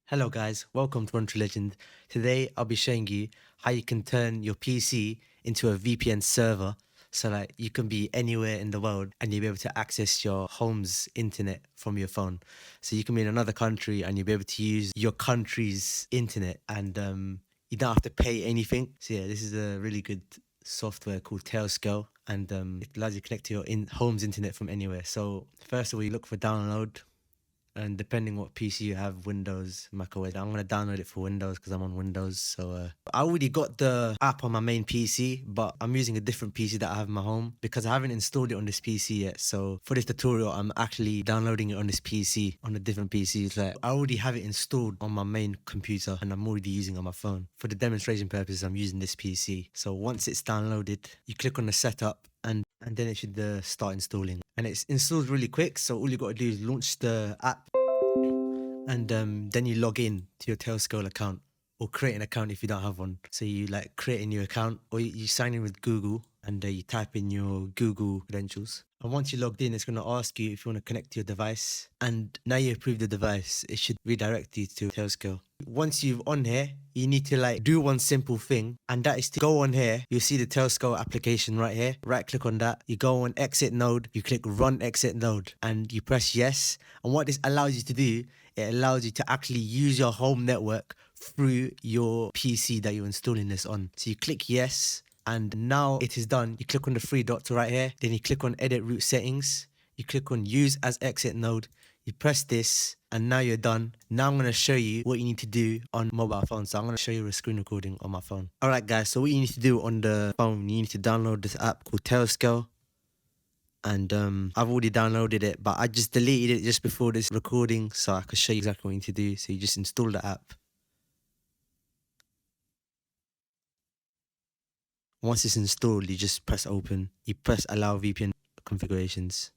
Hello guys, welcome to Country Legend. Today I'll be showing you how you can turn your PC into a VPN server so that you can be anywhere in the world and you'll be able to access your home's internet from your phone. So you can be in another country and you'll be able to use your country's internet and you don't have to pay anything. So yeah, this is a really good software called Tailscale and it allows you to connect to your home's internet from anywhere. So first of all, you look for download. And depending what PC you have, Windows, Mac OS, I'm going to download it for Windows because I'm on Windows. So I already got the app on my main PC, but I'm using a different PC that I have in my home because I haven't installed it on this PC yet. So for this tutorial, I'm actually downloading it on this PC, on a different PC. It's like I already have it installed on my main computer and I'm already using it on my phone. For the demonstration purposes, I'm using this PC. So once it's downloaded, you click on the setup and then it should start installing. And it's installed really quick, so all you got to do is launch the app and then you log in to your Tailscale account or create an account if you don't have one. So you like create a new account or you sign in with Google and you type in your Google credentials. And once you're logged in, it's going to ask you if you want to connect to your device. And now you approve the device, it should redirect you to Tailscale. Once you're on here, you need to like do one simple thing, and that is to go on here. You'll see the Tailscale application right here. Right click on that. You go on exit node. You click run exit node and you press yes. And what this allows you to do, it allows you to actually use your home network through your PC that you're installing this on. So you click yes. And now it is done. You click on the three dots right here. Then you click on edit root settings. You click on use as exit node. You press this and now you're done. Now I'm going to show you what you need to do on mobile phone. So I'm going to show you a screen recording on my phone. All right, guys. So what you need to do on the phone, you need to download this app called Tailscale. And I've already downloaded it, but I just deleted it just before this recording so I could show you exactly what you need to do. So you just install the app. Once it's installed, you just press open. You press allow VPN configurations.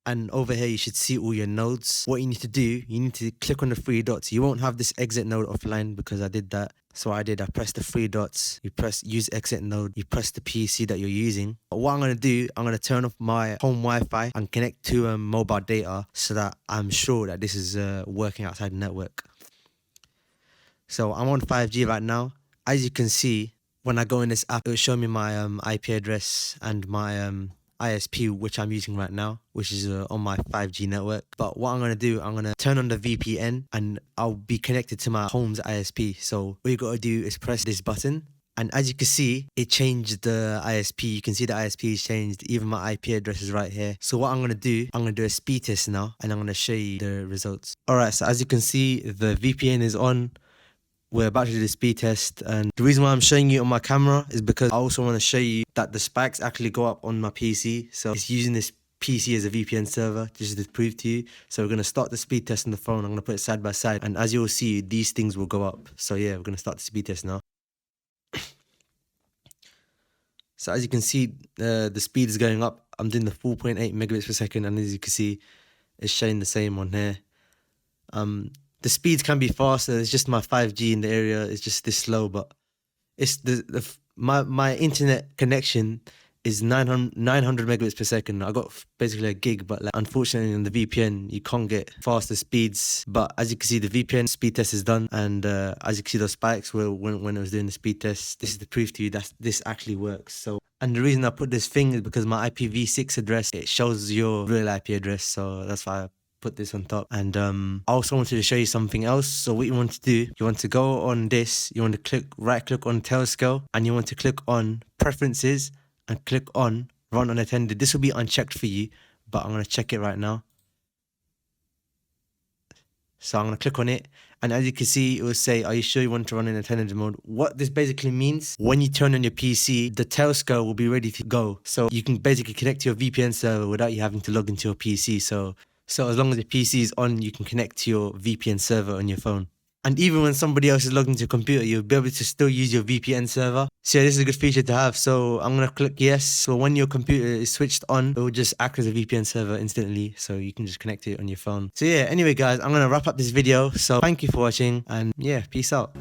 And over here, you should see all your nodes. What you need to do, you need to click on the three dots. You won't have this exit node offline because I did that. So I pressed the three dots. You press use exit node. You press the PC that you're using. But what I'm going to do, I'm going to turn off my home Wi-Fi and connect to mobile data so that I'm sure that this is working outside the network. So I'm on 5G right now. As you can see, when I go in this app, it will show me my IP address and my ISP, which I'm using right now, which is on my 5G network. But what I'm going to do, I'm going to turn on the VPN and I'll be connected to my home's ISP. So all you got to do is press this button. And as you can see, it changed the ISP. You can see the ISP has changed. Even my IP address is right here. So what I'm going to do, I'm going to do a speed test now and I'm going to show you the results. All right, so as you can see, the VPN is on. We're about to do the speed test, and the reason why I'm showing you on my camera is because I also want to show you that the spikes actually go up on my PC. So it's using this PC as a VPN server just to prove to you. So we're going to start the speed test on the phone. I'm going to put it side by side, and as you'll see, these things will go up. So yeah, we're going to start the speed test now. So as you can see, the speed is going up. I'm doing the 4.8 megabits per second, and as you can see, it's showing the same on here. The speeds can be faster. It's just my 5G in the area. It's just this slow, but it's my internet connection is 900 megabits per second. I got basically a gig, but like, unfortunately on the VPN, you can't get faster speeds. But as you can see, the VPN speed test is done. And as you can see, those spikes were when I was doing the speed test. This is the proof to you that this actually works. So, and the reason I put this thing is because my IPv6 address, it shows your real IP address. So that's why I put this on top. And I also wanted to show you something else. So what you want to do, you want to go on this, you want to right click on Tailscale, and you want to click on preferences and click on run unattended. This will be unchecked for you, but I'm going to check it right now. So I'm going to click on it, and as you can see, it will say, are you sure you want to run in unattended mode? What this basically means, when you turn on your PC, the Tailscale will be ready to go. So you can basically connect to your VPN server without you having to log into your PC. So as long as the PC is on, you can connect to your VPN server on your phone. And even when somebody else is logged into your computer, you'll be able to still use your VPN server. So yeah, this is a good feature to have. So I'm going to click yes. So when your computer is switched on, it will just act as a VPN server instantly. So you can just connect it on your phone. So yeah, anyway guys, I'm going to wrap up this video. So thank you for watching and yeah, peace out.